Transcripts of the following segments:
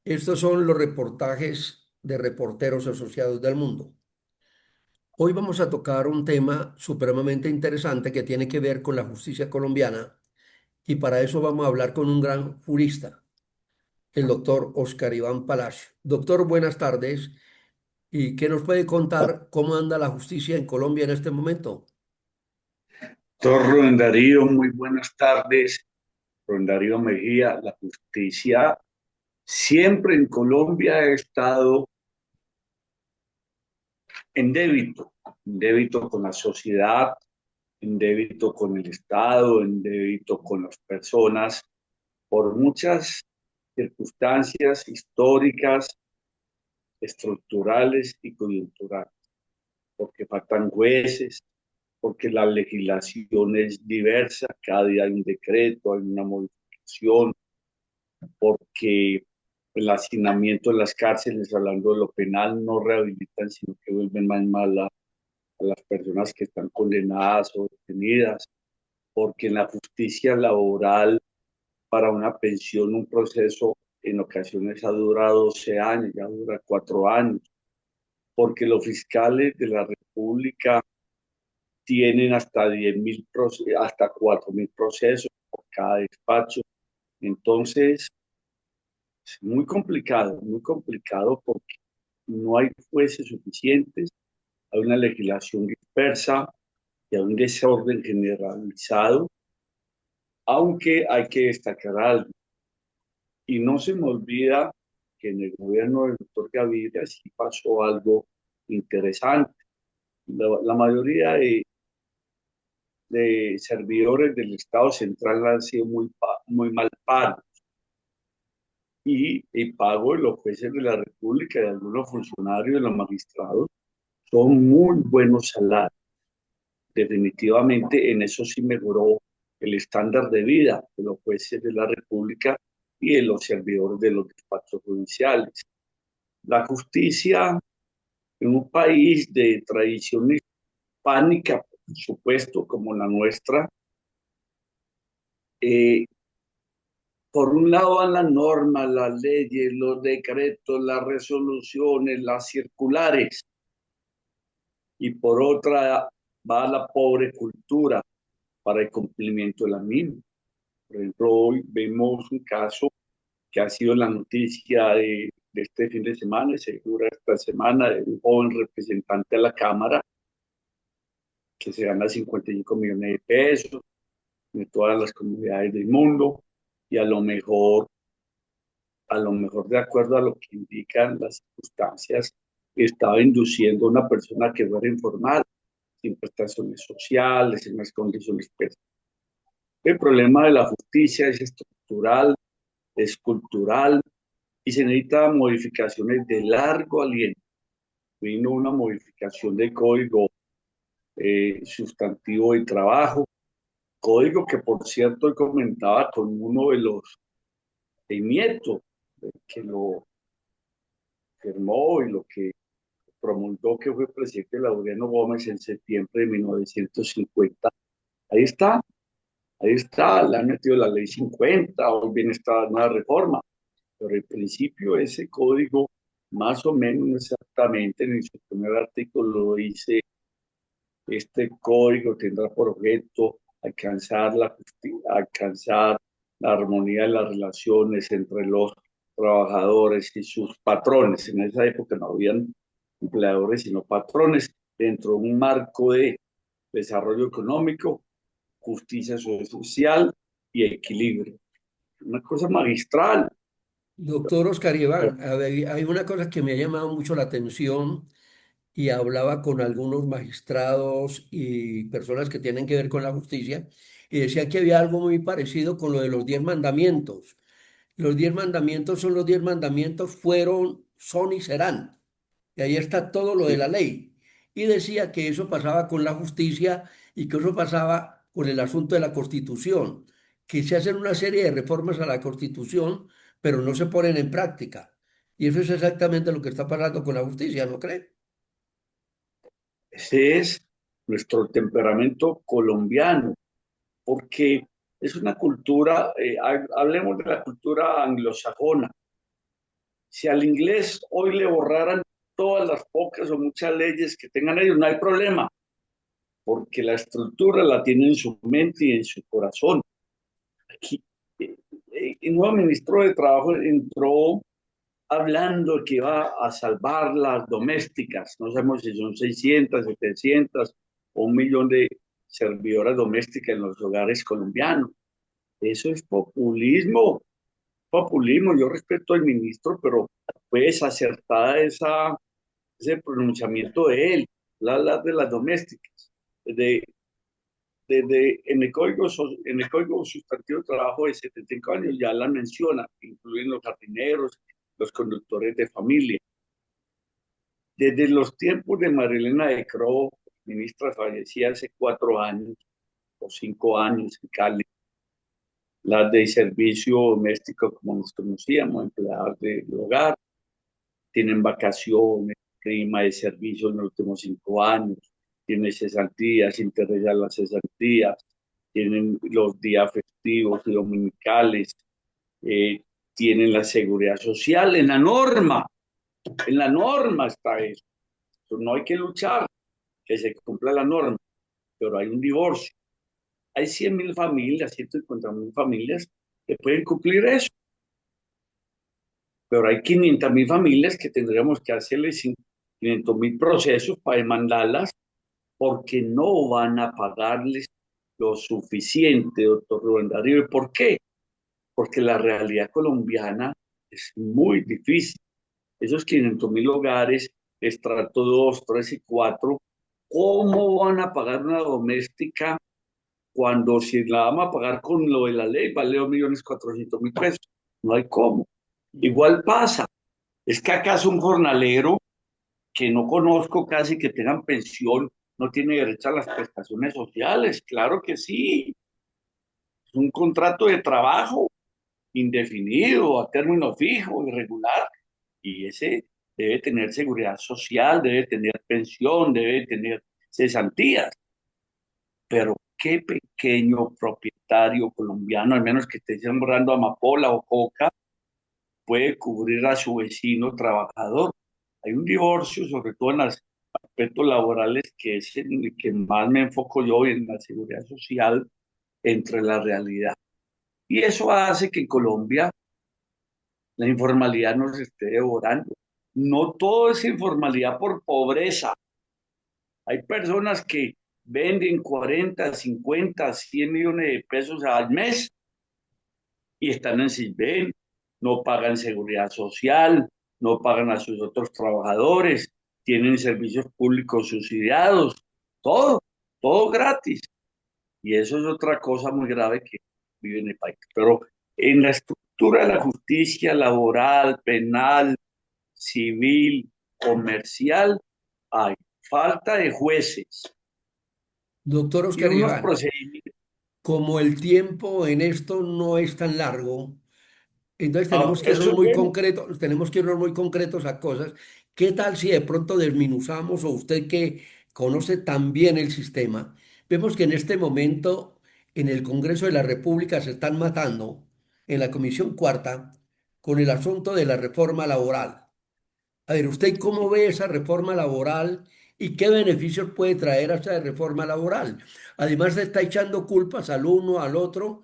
Estos son los reportajes de Reporteros Asociados del Mundo. Hoy vamos a tocar un tema supremamente interesante que tiene que ver con la justicia colombiana y para eso vamos a hablar con un gran jurista, el doctor Oscar Iván Palacio. Doctor, buenas tardes. ¿Y qué nos puede contar cómo anda la justicia en Colombia en este momento? Doctor Rubén Darío, muy buenas tardes. Rubén Darío Mejía, la justicia siempre en Colombia ha estado en débito con la sociedad, en débito con el Estado, en débito con las personas, por muchas circunstancias históricas, estructurales y coyunturales, porque faltan jueces, porque la legislación es diversa, cada día hay un decreto, hay una modificación, porque el hacinamiento en las cárceles, hablando de lo penal, no rehabilitan, sino que vuelven más malas a las personas que están condenadas o detenidas, porque en la justicia laboral, para una pensión, un proceso en ocasiones ha durado 12 años, ya dura 4 años, porque los fiscales de la República tienen hasta 10.000, hasta 4.000 procesos por cada despacho. Entonces, es muy complicado porque no hay jueces suficientes, hay una legislación dispersa y hay un desorden generalizado, aunque hay que destacar algo. Y no se me olvida que en el gobierno del doctor Gaviria sí pasó algo interesante. La mayoría de servidores del Estado central han sido muy mal pagos. Y el pago de los jueces de la República y de algunos funcionarios de los magistrados son muy buenos salarios. Definitivamente en eso sí mejoró el estándar de vida de los jueces de la República y de los servidores de los despachos judiciales. La justicia en un país de tradición hispánica, por supuesto, como la nuestra, eh, por un lado van las normas, las leyes, los decretos, las resoluciones, las circulares, y por otra va la pobre cultura para el cumplimiento de la misma. Por ejemplo, hoy vemos un caso que ha sido la noticia de este fin de semana y segura esta semana, de un joven representante de la Cámara que se gana 55 millones de pesos de todas las comunidades del mundo y a lo mejor de acuerdo a lo que indican las circunstancias, estaba induciendo a una persona que fuera informal, sin prestaciones sociales, en las condiciones pésimas. El problema de la justicia es estructural, es cultural y se necesitan modificaciones de largo aliento. Vino una modificación del código sustantivo de trabajo, código que por cierto comentaba con uno de los nietos que lo firmó y lo que promulgó, que fue presidente Laureano Gómez en septiembre de 1950. Ahí está, ahí está, le han metido la ley 50, hoy viene esta nueva reforma, pero en principio ese código más o menos exactamente en su primer artículo dice: este código tendrá por objeto alcanzar la armonía de las relaciones entre los trabajadores y sus patrones. En esa época no habían empleadores, sino patrones, dentro de un marco de desarrollo económico, justicia social y equilibrio. Una cosa magistral. Doctor Oscar Iván, a ver, hay una cosa que me ha llamado mucho la atención y hablaba con algunos magistrados y personas que tienen que ver con la justicia y decía que había algo muy parecido con lo de los 10 mandamientos. Los 10 mandamientos son los 10 mandamientos, fueron, son y serán. Y ahí está todo lo de Sí, la ley. Y decía que eso pasaba con la justicia y que eso pasaba con el asunto de la Constitución, que se hacen una serie de reformas a la Constitución, pero no se ponen en práctica. Y eso es exactamente lo que está pasando con la justicia, ¿no cree? ese es nuestro temperamento colombiano, porque es una cultura, hablemos de la cultura anglosajona, Si al inglés hoy le borraran todas las pocas o muchas leyes que tengan ellos, no hay problema, porque la estructura la tiene en su mente y en su corazón. Aquí, el nuevo ministro de Trabajo entró hablando que va a salvar las domésticas. No sabemos si son 600, 700 o 1 millón de servidoras domésticas en los hogares colombianos. Eso es populismo, populismo. Yo respeto al ministro, pero fue desacertada ese pronunciamiento de él, la de las domésticas. De, en el Código Sustantivo de Trabajo de 75 años ya la menciona, incluyen los jardineros, los conductores de familia. Desde los tiempos de Marilena de Croo, ministra fallecida hace 4 años o 5 años en Cali, las de servicio doméstico, como nos conocíamos, empleadas del hogar, tienen vacaciones, clima de servicio en los últimos 5 años, tienen cesantías, interreglan las cesantías, tienen los días festivos y dominicales, eh, tienen la seguridad social en la norma está eso. Entonces, no hay que luchar, que se cumpla la norma, pero hay un divorcio. Hay 100.000 familias, 150.000 familias que pueden cumplir eso, pero hay 500.000 familias que tendríamos que hacerles 500.000 procesos para demandarlas porque no van a pagarles lo suficiente, doctor Rubén Darío. ¿Y por qué? Porque la realidad colombiana es muy difícil. Esos 500.000 hogares, estrato 2, 3 y 4, ¿cómo van a pagar una doméstica cuando si la vamos a pagar con lo de la ley vale 2.400.000 pesos? No hay cómo. Igual pasa. ¿Es que acaso un jornalero que no conozco casi que tengan pensión no tiene derecho a las prestaciones sociales? Claro que sí. Es un contrato de trabajo indefinido, a término fijo, irregular, y ese debe tener seguridad social, debe tener pensión, debe tener cesantías. Pero qué pequeño propietario colombiano, al menos que esté sembrando amapola o coca, puede cubrir a su vecino trabajador. Hay un divorcio, sobre todo en los aspectos laborales, que es en el que más me enfoco yo en la seguridad social, entre la realidad. Y eso hace que en Colombia la informalidad nos esté devorando. No todo es informalidad por pobreza. Hay personas que venden 40, 50, 100 millones de pesos al mes y están en Sisbén, no pagan seguridad social, no pagan a sus otros trabajadores, tienen servicios públicos subsidiados, todo, todo gratis. Y eso es otra cosa muy grave que vive en el país. Pero en la estructura de la justicia laboral, penal, civil, comercial, hay falta de jueces Doctor y Oscar unos Iván, procedimientos. como el tiempo en esto no es tan largo, entonces Ah, tenemos que irnos eso es muy bueno. concretos, tenemos que irnos muy concretos a cosas. ¿Qué tal si de pronto desminuzamos o usted que conoce tan bien el sistema? Vemos que en este momento en el Congreso de la República se están matando en la Comisión Cuarta con el asunto de la reforma laboral. A ver, ¿usted cómo ve esa reforma laboral y qué beneficios puede traer a esa reforma laboral? Además, se está echando culpas al uno, al otro.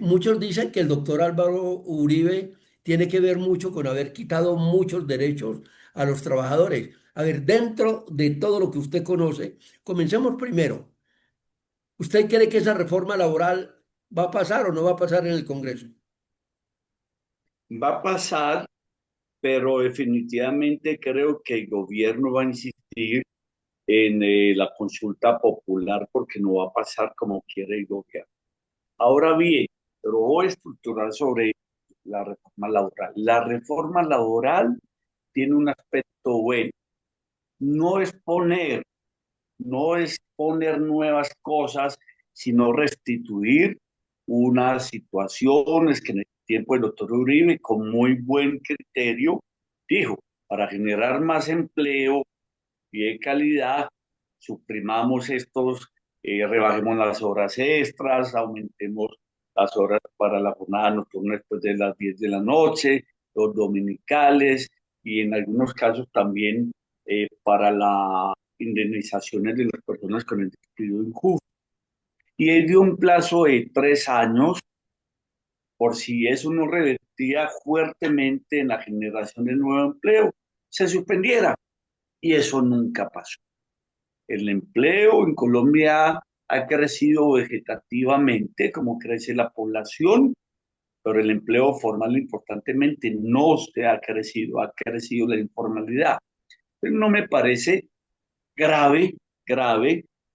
Muchos dicen que el doctor Álvaro Uribe tiene que ver mucho con haber quitado muchos derechos a los trabajadores. A ver, dentro de todo lo que usted conoce, comencemos primero. ¿Usted cree que esa reforma laboral va a pasar o no va a pasar en el Congreso? Va a pasar, pero definitivamente creo que el gobierno va a insistir en la consulta popular porque no va a pasar como quiere el gobierno. Ahora bien, pero voy a estructurar sobre la reforma laboral. La reforma laboral tiene un aspecto bueno. No es poner, no es poner nuevas cosas, sino restituir unas situaciones que en el tiempo del doctor Uribe, con muy buen criterio, dijo, para generar más empleo y de calidad, suprimamos estos, rebajemos las horas extras, aumentemos las horas para la jornada nocturna después de las 10 de la noche, los dominicales y en algunos casos también para las indemnizaciones de las personas con el despido injusto. Y él dio un plazo de 3 años por si eso no revertía fuertemente en la generación de nuevo empleo, se suspendiera. Y eso nunca pasó. El empleo en Colombia ha crecido vegetativamente, como crece la población, pero el empleo formal importantemente no se ha crecido la informalidad. Pero no me parece grave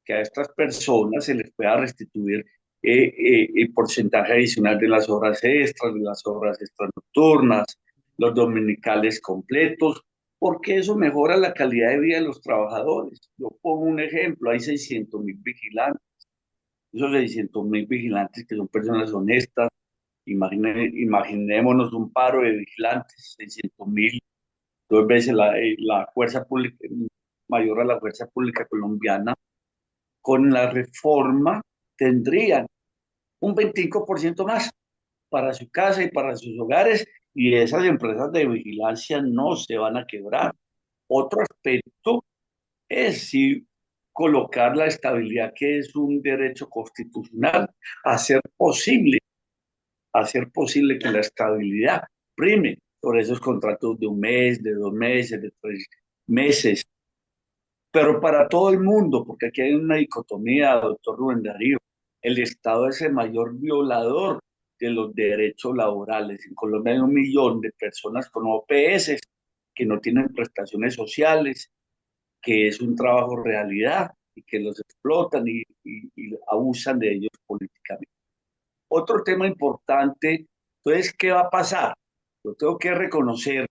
que a estas personas se les pueda restituir el porcentaje adicional de las horas extras nocturnas, los dominicales completos, porque eso mejora la calidad de vida de los trabajadores. Yo pongo un ejemplo, hay 600.000 vigilantes, esos 600.000 vigilantes que son personas honestas, imaginémonos un paro de vigilantes, 600.000, 2 veces la fuerza pública, mayor a la fuerza pública colombiana. Con la reforma tendrían un 25% más para su casa y para sus hogares, y esas empresas de vigilancia no se van a quebrar. Otro aspecto es si colocar la estabilidad, que es un derecho constitucional, hacer posible que la estabilidad prime por esos contratos de un mes, de 2 meses, de 3 meses, pero para todo el mundo, porque aquí hay una dicotomía, doctor Rubén Darío. El Estado es el mayor violador de los derechos laborales. En Colombia hay 1 millón de personas con OPS que no tienen prestaciones sociales, que es un trabajo realidad y que los explotan y abusan de ellos políticamente. Otro tema importante, entonces, ¿qué va a pasar? Yo tengo que reconocer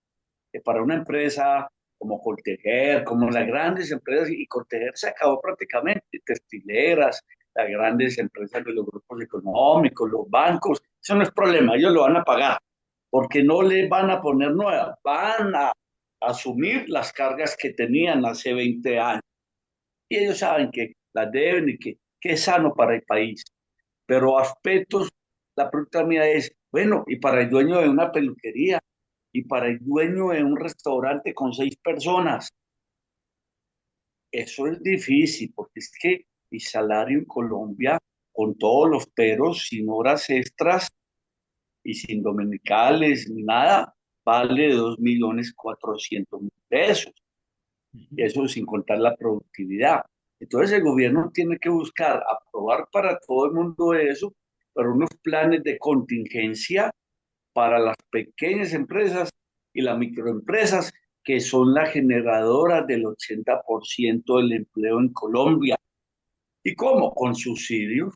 que para una empresa como Coltejer, como las grandes empresas, y Coltejer se acabó prácticamente, textileras, las grandes empresas de los grupos económicos, los bancos, eso no es problema, ellos lo van a pagar, porque no le van a poner nuevas, van a asumir las cargas que tenían hace 20 años. Y ellos saben que las deben y que es sano para el país. Pero aspectos, la pregunta mía es, bueno, y para el dueño de una peluquería, y para el dueño de un restaurante con 6 personas, eso es difícil, porque es que el salario en Colombia, con todos los peros, sin horas extras y sin dominicales ni nada, vale 2.400.000 pesos. Eso sin contar la productividad. Entonces el gobierno tiene que buscar aprobar para todo el mundo eso, pero unos planes de contingencia para las pequeñas empresas y las microempresas, que son las generadoras del 80% del empleo en Colombia. ¿Y cómo? Con subsidios.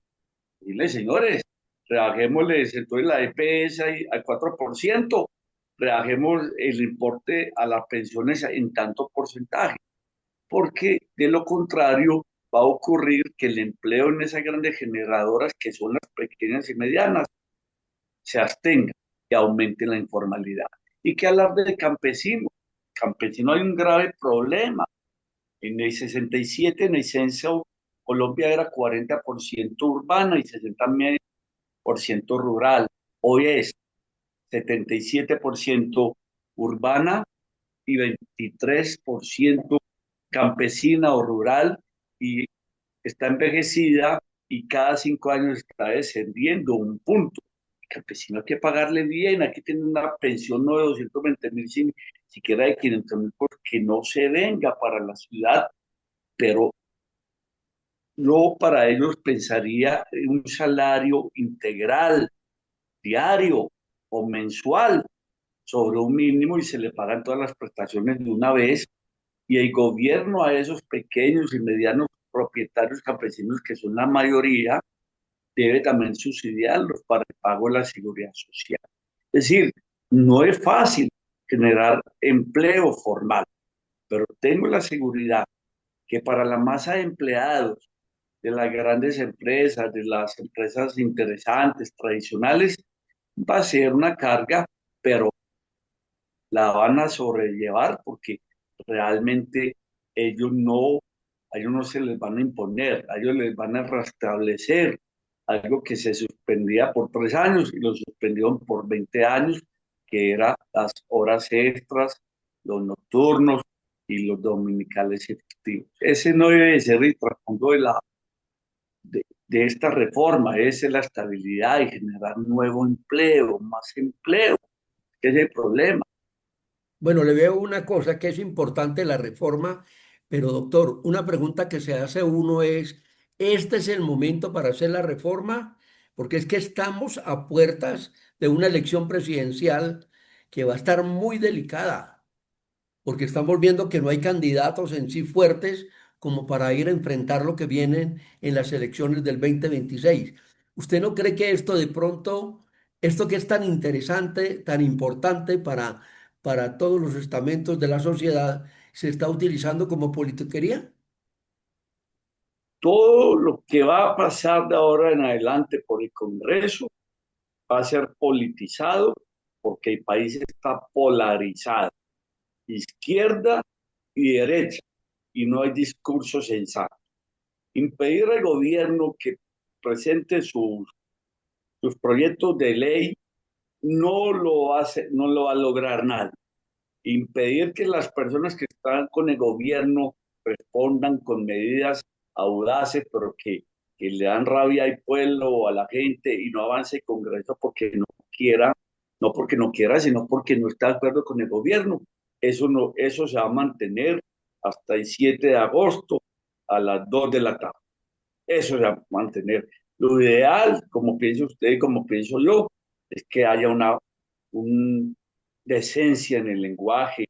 Dile, señores, rebajémosles entonces la EPS al 4%, rebajemos el importe a las pensiones en tanto porcentaje, porque de lo contrario va a ocurrir que el empleo en esas grandes generadoras, que son las pequeñas y medianas, se abstenga y aumente la informalidad. ¿Y qué hablar del campesino? Campesino hay un grave problema. En el 67, en el censo, Colombia era 40% urbana y 60% rural. Hoy es 77% urbana y 23% campesina o rural, y está envejecida y cada 5 años está descendiendo 1 punto. El campesino hay que pagarle bien, hay que tener una pensión no de 220.000, siquiera de 500.000, porque no se venga para la ciudad, pero yo para ellos pensaría en un salario integral, diario o mensual, sobre un mínimo, y se le pagan todas las prestaciones de una vez, y el gobierno a esos pequeños y medianos propietarios campesinos, que son la mayoría, debe también subsidiarlos para el pago de la seguridad social. Es decir, no es fácil generar empleo formal, pero tengo la seguridad que para la masa de empleados de las grandes empresas, de las empresas interesantes, tradicionales, va a ser una carga, pero la van a sobrellevar porque realmente ellos no, a ellos no se les van a imponer, a ellos les van a restablecer algo que se suspendía por 3 años y lo suspendieron por 20 años, que era las horas extras, los nocturnos y los dominicales efectivos. Ese no debe de ser el trasfondo de esta reforma, esa es la estabilidad y generar nuevo empleo, más empleo, que es el problema. Bueno, le veo una cosa que es importante la reforma, pero doctor, una pregunta que se hace uno es, ¿este es el momento para hacer la reforma? Porque es que estamos a puertas de una elección presidencial que va a estar muy delicada, porque estamos viendo que no hay candidatos en sí fuertes como para ir a enfrentar lo que vienen en las elecciones del 2026. ¿Usted no cree que esto de pronto, esto que es tan interesante, tan importante para todos los estamentos de la sociedad, se está utilizando como politiquería? Todo lo que va a pasar de ahora en adelante por el Congreso va a ser politizado porque el país está polarizado, izquierda y derecha, y no hay discurso sensato. Impedir al gobierno que presente sus proyectos de ley no lo hace, no lo va a lograr nadie. Impedir que las personas que están con el gobierno respondan con medidas audaces, pero que le dan rabia al pueblo o a la gente y no avance el Congreso porque no quiera, no porque no quiera, sino porque no está de acuerdo con el gobierno. Eso no, eso se va a mantener hasta el 7 de agosto a las 2 de la tarde. Eso se va a mantener. Lo ideal, como piensa usted y como pienso yo, es que haya un decencia en el lenguaje,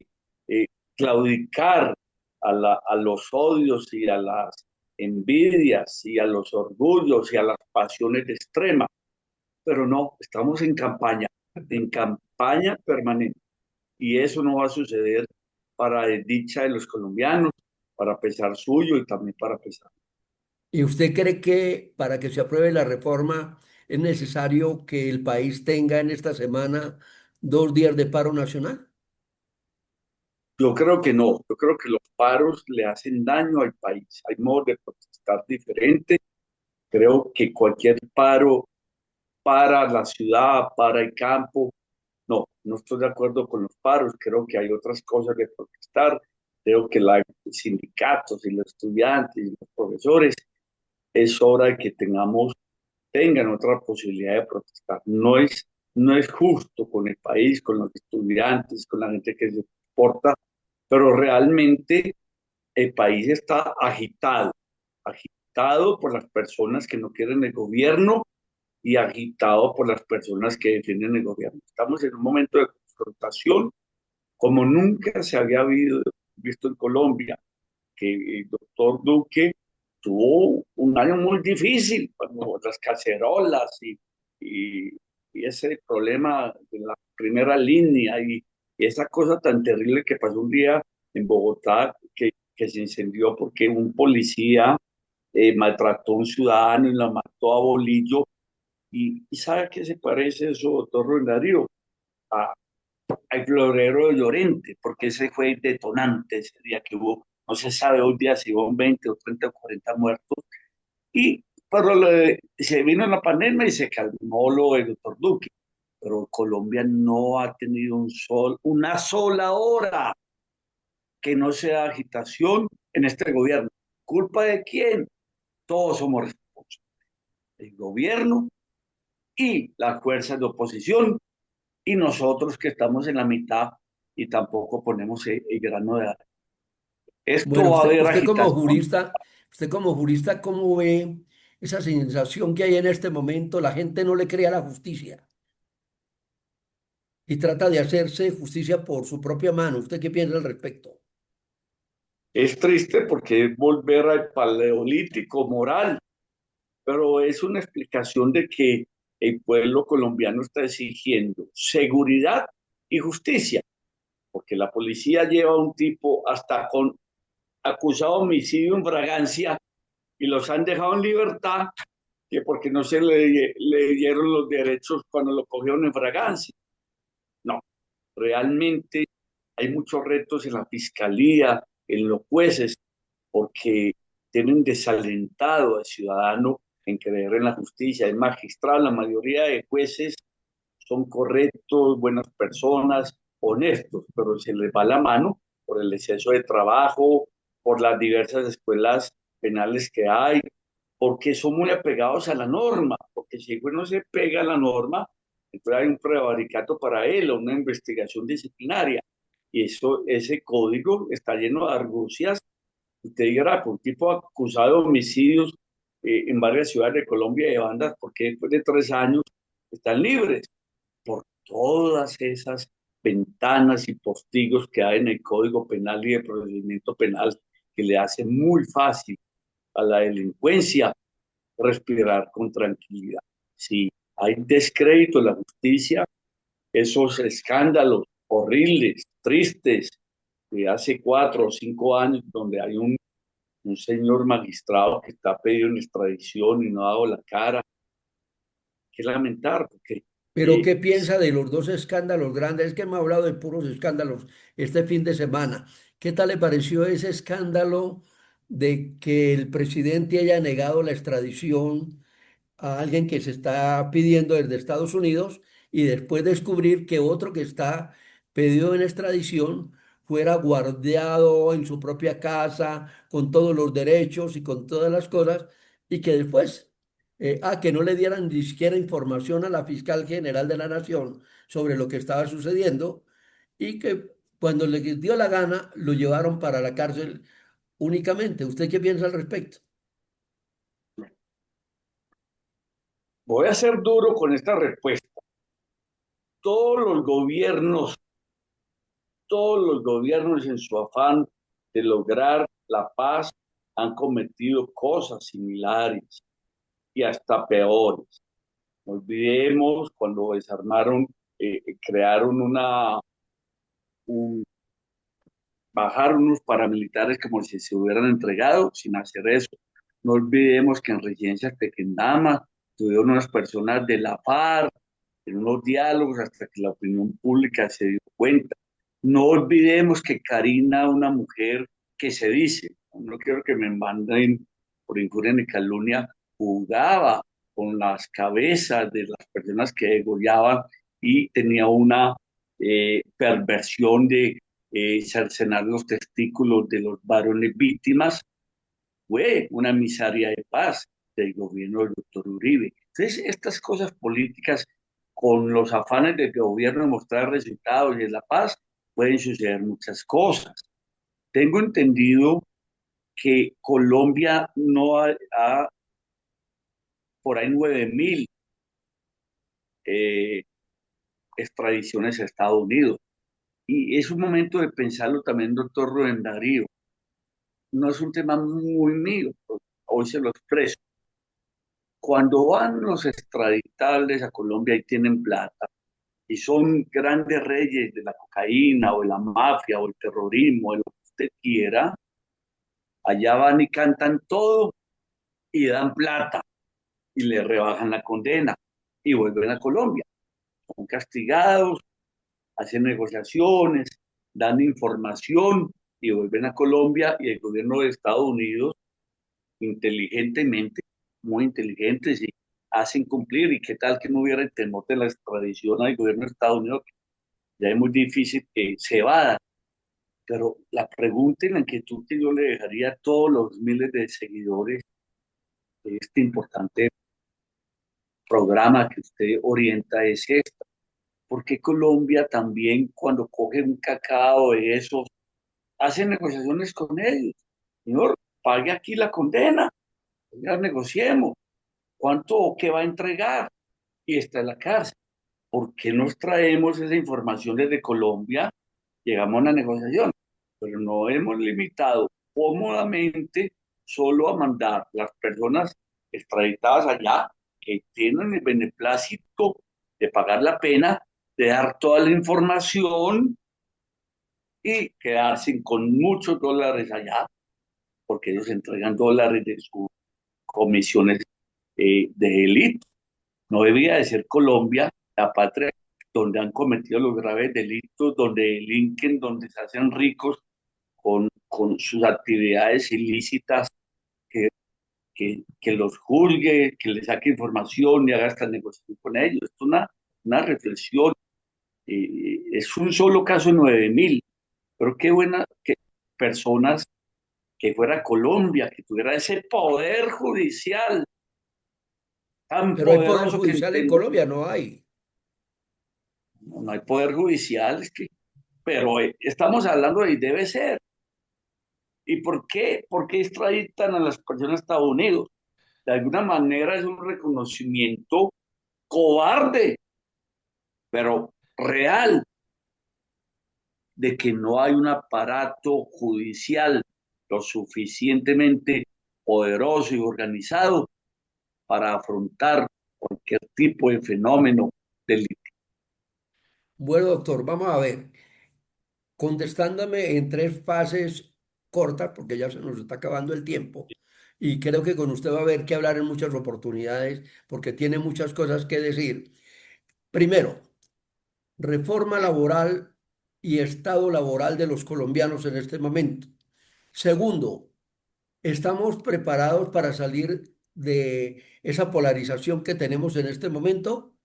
eh, claudicar a los odios y a las envidias y a los orgullos y a las pasiones extremas. Pero no, estamos en campaña permanente. Y eso no va a suceder para desdicha de los colombianos, para pesar suyo y también para pesar. ¿Y usted cree que para que se apruebe la reforma es necesario que el país tenga en esta semana 2 días de paro nacional? Yo creo que no, yo creo que los paros le hacen daño al país. Hay modos de protestar diferentes. Creo que cualquier paro para la ciudad, para el campo, no, no estoy de acuerdo con los paros. Creo que hay otras cosas de protestar. Creo que los sindicatos y los estudiantes y los profesores es hora de que tengan otra posibilidad de protestar. No es justo con el país, con los estudiantes, con la gente que se porta, pero realmente el país está agitado, agitado por las personas que no quieren el gobierno y agitado por las personas que defienden el gobierno. Estamos en un momento de confrontación como nunca se había visto en Colombia, que el doctor Duque tuvo un año muy difícil, cuando las cacerolas y, y ese problema de la primera línea y esa cosa tan terrible que pasó un día en Bogotá, que se incendió porque un policía maltrató a un ciudadano y la mató a bolillo. Y ¿sabe a qué se parece eso, doctor Rubén Darío? A, al florero de Llorente, porque ese fue el detonante ese día que hubo, no se sabe hoy día si hubo 20 o 30 o 40 muertos, y pero se vino la pandemia y se calmó lo del doctor Duque, pero Colombia no ha tenido una sola hora que no sea agitación en este gobierno. ¿Culpa de quién? Todos somos responsables. El gobierno y las fuerzas de oposición y nosotros que estamos en la mitad y tampoco ponemos el grano de arena. Bueno, Esto va a haber agitación. usted como jurista, ¿cómo ve esa sensación que hay en este momento? La gente no le cree a la justicia y trata de hacerse justicia por su propia mano. ¿Usted qué piensa al respecto? Es triste porque es volver al paleolítico moral, pero es una explicación de que el pueblo colombiano está exigiendo seguridad y justicia, porque la policía lleva a un tipo hasta con acusado de homicidio en fragancia y los han dejado en libertad, que porque no le dieron los derechos cuando lo cogieron en fragancia. No, realmente hay muchos retos en la fiscalía, en los jueces, porque tienen desalentado al ciudadano en creer en la justicia. Es magistral, la mayoría de jueces son correctos, buenas personas, honestos, pero se les va la mano por el exceso de trabajo, por las diversas escuelas penales que hay, porque son muy apegados a la norma, porque si uno se pega a la norma, entonces hay un prevaricato para él o una investigación disciplinaria. Y eso, ese código está lleno de argucias. Usted dirá, por un tipo acusado de homicidios en varias ciudades de Colombia y de bandas, porque después de 3 años están libres por todas esas ventanas y postigos que hay en el Código Penal y de Procedimiento Penal que le hace muy fácil a la delincuencia respirar con tranquilidad. Si hay descrédito en la justicia, esos escándalos horribles, tristes, de hace 4 o 5 años, donde hay un señor magistrado que está pedido en extradición y no ha dado la cara, que lamentar, porque Pero eh, ¿qué piensa de los dos escándalos grandes? Es que me ha hablado de puros escándalos este fin de semana. ¿Qué tal le pareció ese escándalo de que el presidente haya negado la extradición a alguien que se está pidiendo desde Estados Unidos y después descubrir que otro que está pedido en extradición fuera guardado en su propia casa con todos los derechos y con todas las cosas y que después, que no le dieran ni siquiera información a la fiscal general de la Nación sobre lo que estaba sucediendo y que cuando le dio la gana lo llevaron para la cárcel únicamente? ¿Usted qué piensa al respecto? voy a ser duro con esta respuesta. Todos los gobiernos, todos los gobiernos en su afán de lograr la paz han cometido cosas similares y hasta peores. No olvidemos cuando desarmaron, crearon un, bajaron unos paramilitares como si se hubieran entregado sin hacer eso. No olvidemos que en residencias Tequendama tuvieron unas personas de la FARC en unos diálogos hasta que la opinión pública se dio cuenta. No olvidemos que Karina, una mujer que se dice, no quiero que me manden por injuria ni calumnia, jugaba con las cabezas de las personas que degollaban y tenía una perversión de cercenar los testículos de los varones víctimas. Fue una emisaria de paz del gobierno del doctor Uribe. Entonces, estas cosas políticas, con los afanes del gobierno de mostrar resultados y de la paz, pueden suceder muchas cosas. Tengo entendido que Colombia no ha por ahí 9.000 eh, extradiciones a Estados Unidos. Y es un momento de pensarlo también, doctor Rubén Darío. No es un tema muy mío, hoy se lo expreso. Cuando van los extraditables a Colombia y tienen plata, y son grandes reyes de la cocaína o de la mafia o el terrorismo, de lo que usted quiera, allá van y cantan todo y dan plata y le rebajan la condena y vuelven a Colombia. Son castigados, hacen negociaciones, dan información y vuelven a Colombia y el gobierno de Estados Unidos inteligentemente, muy inteligentes y hacen cumplir. ¿Y qué tal que no hubiera el temor de la extradición al gobierno de Estados Unidos? Ya es muy difícil que se vada. Pero la pregunta y la inquietud que yo le dejaría a todos los miles de seguidores de este importante programa que usted orienta es esta. ¿Por qué Colombia también cuando coge un cacao de esos, hace negociaciones con ellos? Señor, pague aquí la condena, ya negociemos. ¿Cuánto o qué va a entregar? Y está en la cárcel. ¿Por qué nos traemos esa información desde Colombia? Llegamos a una negociación, pero no hemos limitado cómodamente solo a mandar las personas extraditadas allá que tienen el beneplácito de pagar la pena, de dar toda la información y quedarse con muchos dólares allá, porque ellos entregan dólares de sus comisiones de élite. No debía de ser Colombia la patria donde han cometido los graves delitos, donde delinquen, donde se hacen ricos con sus actividades ilícitas, que, que los juzgue, que les saque información y haga esta negociación con ellos. Esto es una una reflexión. Es un solo caso de 9.000, pero qué buena que personas que fuera Colombia, que tuviera ese poder judicial tan Pero hay poder poderoso que judicial en entiende. Colombia, no hay. No, no hay poder judicial, pero estamos hablando de debe ser. ¿Y por qué? ¿Por qué extraditan a las personas a Estados Unidos? De alguna manera es un reconocimiento cobarde, pero real, de que no hay un aparato judicial lo suficientemente poderoso y organizado para afrontar cualquier tipo de fenómeno delictivo. Bueno, doctor, vamos a ver. Contestándome en tres fases cortas, porque ya se nos está acabando el tiempo. Y creo que con usted va a haber que hablar en muchas oportunidades, porque tiene muchas cosas que decir. Primero, reforma laboral y estado laboral de los colombianos en este momento. Segundo, ¿estamos preparados para salir de esa polarización que tenemos en este momento?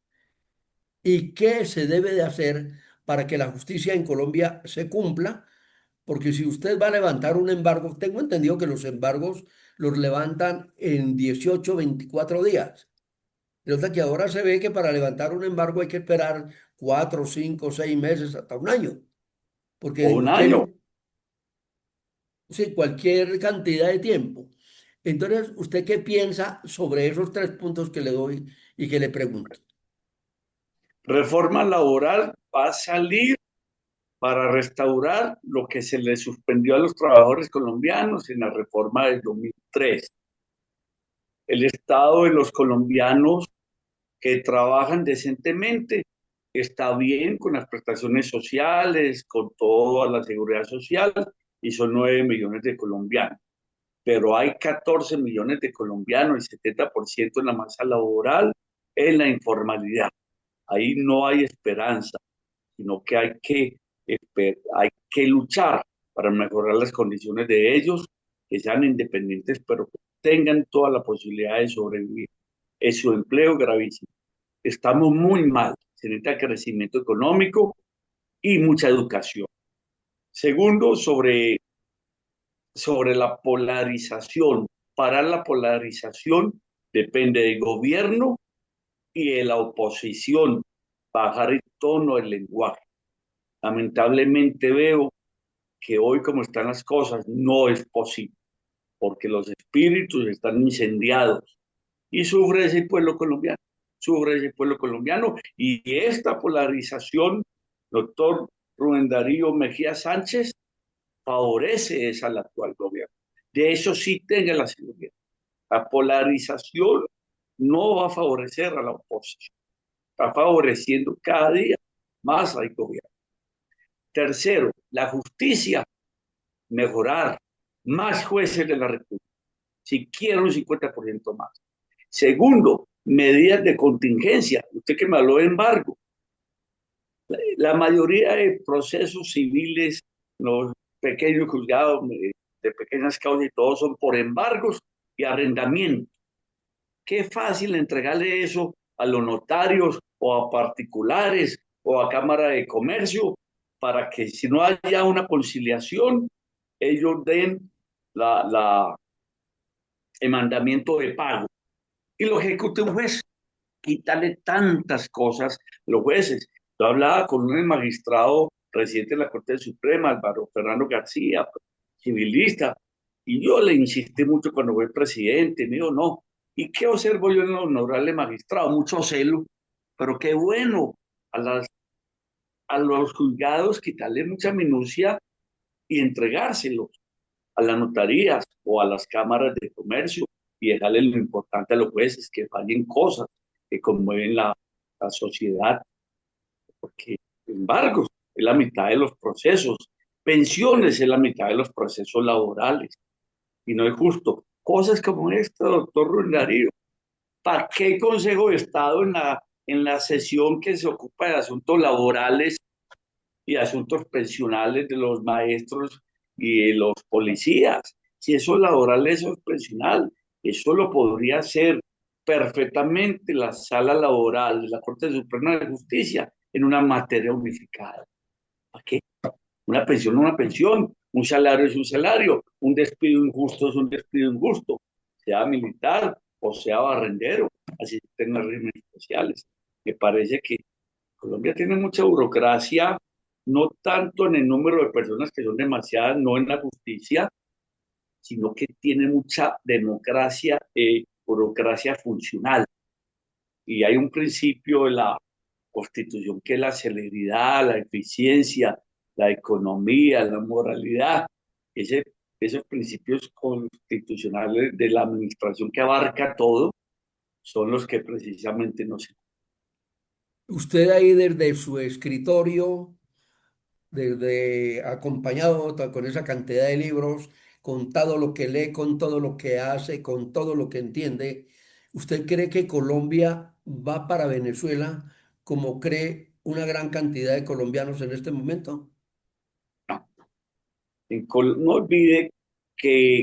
¿Y qué se debe de hacer para que la justicia en Colombia se cumpla? Porque si usted va a levantar un embargo, tengo entendido que los embargos los levantan en 18, 24 días. Resulta que ahora se ve que para levantar un embargo hay que esperar 4, 5, 6 meses, hasta un año. O Porque un año. sí, cualquier cantidad de tiempo. Entonces, ¿usted qué piensa sobre esos tres puntos que le doy y que le pregunto? Reforma laboral va a salir para restaurar lo que se le suspendió a los trabajadores colombianos en la reforma del 2003. El estado de los colombianos que trabajan decentemente está bien con las prestaciones sociales, con toda la seguridad social, y son 9 millones de colombianos. Pero hay 14 millones de colombianos, el 70% en la masa laboral, en la informalidad. Ahí no hay esperanza, sino que hay que luchar para mejorar las condiciones de ellos, que sean independientes, pero que tengan toda la posibilidad de sobrevivir. Es su empleo gravísimo. Estamos muy mal. Se necesita crecimiento económico y mucha educación. Segundo, sobre la polarización. Para la polarización depende del gobierno y de la oposición. Bajar el tono del lenguaje. Lamentablemente veo que hoy como están las cosas no es posible, porque los espíritus están incendiados y sufre ese pueblo colombiano, sufre ese pueblo colombiano y esta polarización, doctor Rubén Darío Mejía Sánchez, favorece es al actual gobierno. De eso sí tenga la seguridad. La polarización no va a favorecer a la oposición, está favoreciendo cada día más al gobierno. Tercero, la justicia, mejorar, más jueces de la República, si quiere un 50% más. Segundo, medidas de contingencia. Usted que me habló de embargo. La mayoría de procesos civiles, los pequeños juzgados de pequeñas causas y todo son por embargos y arrendamiento. Qué fácil entregarle eso a los notarios o a particulares o a Cámara de Comercio para que si no haya una conciliación, ellos den la, el mandamiento de pago y lo ejecute un juez. Quitarle tantas cosas a los jueces. Yo hablaba con un magistrado presidente de la Corte Suprema, Álvaro Fernando García, civilista, y yo le insistí mucho cuando fue presidente, me dijo, no, ¿y qué observo yo en el honorable magistrado? Mucho celo, pero qué bueno, a, las, a los juzgados quitarle mucha minucia y entregárselos a las notarías o a las cámaras de comercio y dejarle lo importante a los jueces, que fallen cosas que conmueven la sociedad, porque embargos es la mitad de los procesos, pensiones es la mitad de los procesos laborales, y no es justo. Cosas como esta, doctor Ruiz Darío, ¿para qué Consejo de Estado en la sesión que se ocupa de asuntos laborales y asuntos pensionales de los maestros y de los policías? Si eso es laboral, eso es pensional, eso lo podría hacer perfectamente la sala laboral de la Corte Suprema de Justicia en una materia unificada. ¿Para qué? Una pensión es una pensión, un salario es un salario, un despido injusto es un despido injusto, sea militar o sea barrendero, así tengan regímenes especiales. Me parece que Colombia tiene mucha burocracia, no tanto en el número de personas que son demasiadas, no en la justicia, sino que tiene mucha democracia, burocracia funcional. Y hay un principio de la Constitución que es la celeridad, la eficiencia, la economía, la moralidad. Ese, esos principios constitucionales de la administración que abarca todo son los que precisamente no se... Usted ahí desde su escritorio, desde acompañado con esa cantidad de libros, con todo lo que lee, con todo lo que hace, con todo lo que entiende, ¿usted cree que Colombia va para Venezuela como cree una gran cantidad de colombianos en este momento? No, no olvide que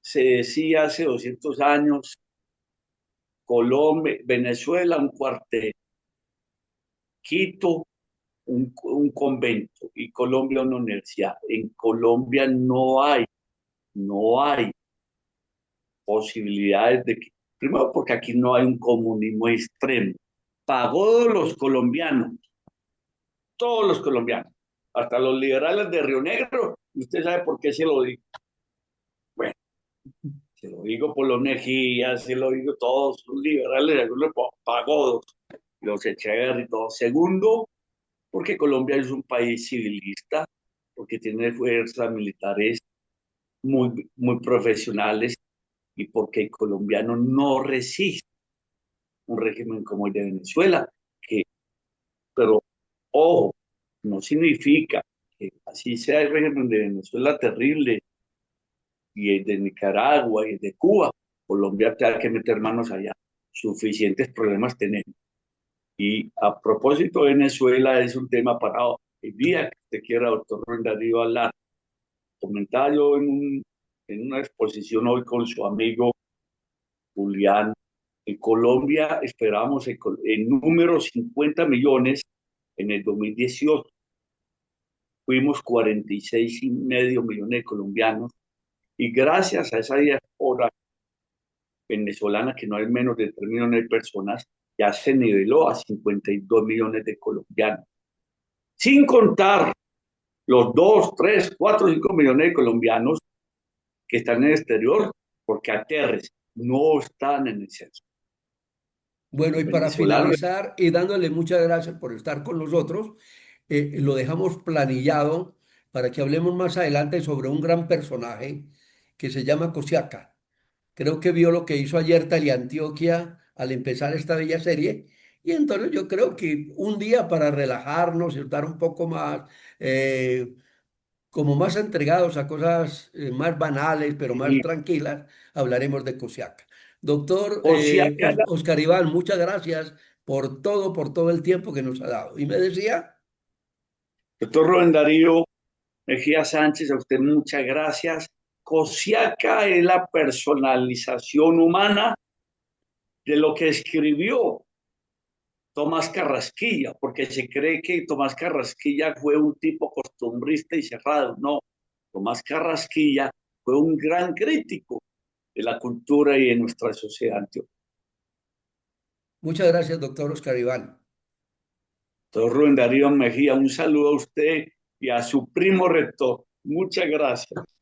se decía hace 200 años, Colombia, Venezuela, un cuartel, Quito, un convento y Colombia una universidad. En Colombia no hay posibilidades de que, primero porque aquí no hay un comunismo extremo. Pagó todos los colombianos, hasta los liberales de Río Negro, y usted sabe por qué se lo digo. Bueno, se lo digo por los Mejías, se lo digo todos los liberales, algunos pagó los Echeverri y todos. Segundo, porque Colombia es un país civilista, porque tiene fuerzas militares muy profesionales y porque el colombiano no resiste un régimen como el de Venezuela, que, pero ojo, no significa que así sea el régimen de Venezuela terrible y el de Nicaragua y el de Cuba, Colombia tenga que meter manos allá. Suficientes problemas tenemos. Y a propósito de Venezuela, es un tema para el día que usted quiera, doctor Rubén Darío, hablar. Comentaba yo en una exposición hoy con su amigo Julián. En Colombia esperábamos en número 50 millones en el 2018. Fuimos 46,5 millones de colombianos y gracias a esa diáspora venezolana, que no hay menos de 3 millones de personas, ya se niveló a 52 millones de colombianos. Sin contar los 2, 3, 4, 5 millones de colombianos que están en el exterior, porque aterres no están en el censo. Bueno, Los y para venezolanos, finalizar, y dándole muchas gracias por estar con nosotros, lo dejamos planillado para que hablemos más adelante sobre un gran personaje que se llama Cosiaca. Creo que vio lo que hizo ayer Teleantioquia al empezar esta bella serie. Y entonces yo creo que un día para relajarnos y estar un poco más, eh, como más entregados a cosas más banales, pero más y tranquilas, hablaremos de Cosiaca. Doctor Josiaca, Oscar Iván, muchas gracias por todo el tiempo que nos ha dado. Y me decía, doctor Rubén Darío Mejía Sánchez, a usted muchas gracias. Cosiaca es la personalización humana de lo que escribió Tomás Carrasquilla, porque se cree que Tomás Carrasquilla fue un tipo costumbrista y cerrado. No, Tomás Carrasquilla fue un gran crítico de la cultura y de nuestra sociedad antioqueña. muchas gracias, doctor Oscar Iván. Doctor Rubén Darío Mejía, un saludo a usted y a su primo rector. Muchas gracias.